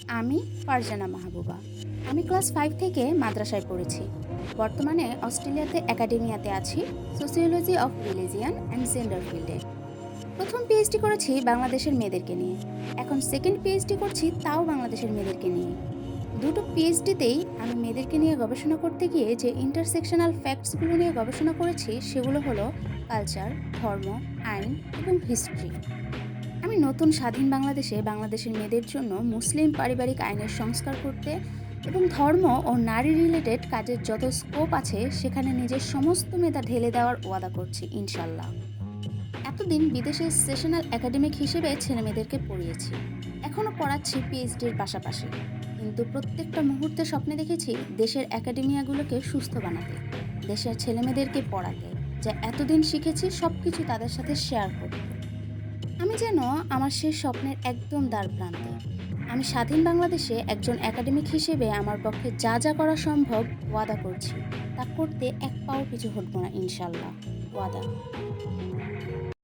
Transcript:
আমি ফারজানা মাহবুবা। আমি ক্লাস 5 থেকে মাদ্রাসায় পড়েছি। বর্তমানে অস্ট্রেলিয়াতে একাডেমিয়াতে আছি, sociology of religion and gender ফিল্ডে। প্রথম পিএইচডি করেছি বাংলাদেশের মেয়েদেরকে নিয়ে। এখন সেকেন্ড পিএইচডি করছি, তাও বাংলাদেশের মেয়েদেরকে নিয়ে। দুটো পিএইচডিতেই আমি মেয়েদেরকে নিয়ে গবেষণা করতে গিয়ে যে ইন্টারসেকশনাল ফ্যাক্টসগুলো নিয়ে গবেষণা করেছি সেগুলো হলো কালচার, ধর্ম, আইন এবং হিস্ট্রি। আমি নতুন স্বাধীন বাংলাদেশে বাংলাদেশের মেয়েদের জন্য মুসলিম পারিবারিক আইনের সংস্কার করতে এবং ধর্ম ও নারী রিলেটেড কাজের যত স্কোপ আছে সেখানে নিজের সমস্ত মেধা ঢেলে দেওয়ার ওয়াদা করছি ইনশাল্লাহ। এতদিন বিদেশে সেশনাল একাডেমিক হিসেবে ছেলেমেয়েদেরকে পড়িয়েছি, এখনও পড়াচ্ছি পিএইচডির পাশাপাশি। কিন্তু প্রত্যেকটা মুহূর্তে স্বপ্নে দেখেছি দেশের একাডেমিয়াগুলোকে সুস্থ বানাতে, দেশের ছেলেমেয়েদেরকে পড়াতে, যা এতদিন শিখেছি সব কিছু তাদের সাথে শেয়ার করতে। আমি যেন আমার সেই স্বপ্নের একদম দ্বারপ্রান্তে। আমি স্বাধীন বাংলাদেশে একজন একাডেমিক হিসেবে আমার পক্ষে যা যা করা সম্ভব ওয়াদা করছি, তা করতে এক পাও পিছু হটব না ইনশাল্লাহ। ওয়াদা।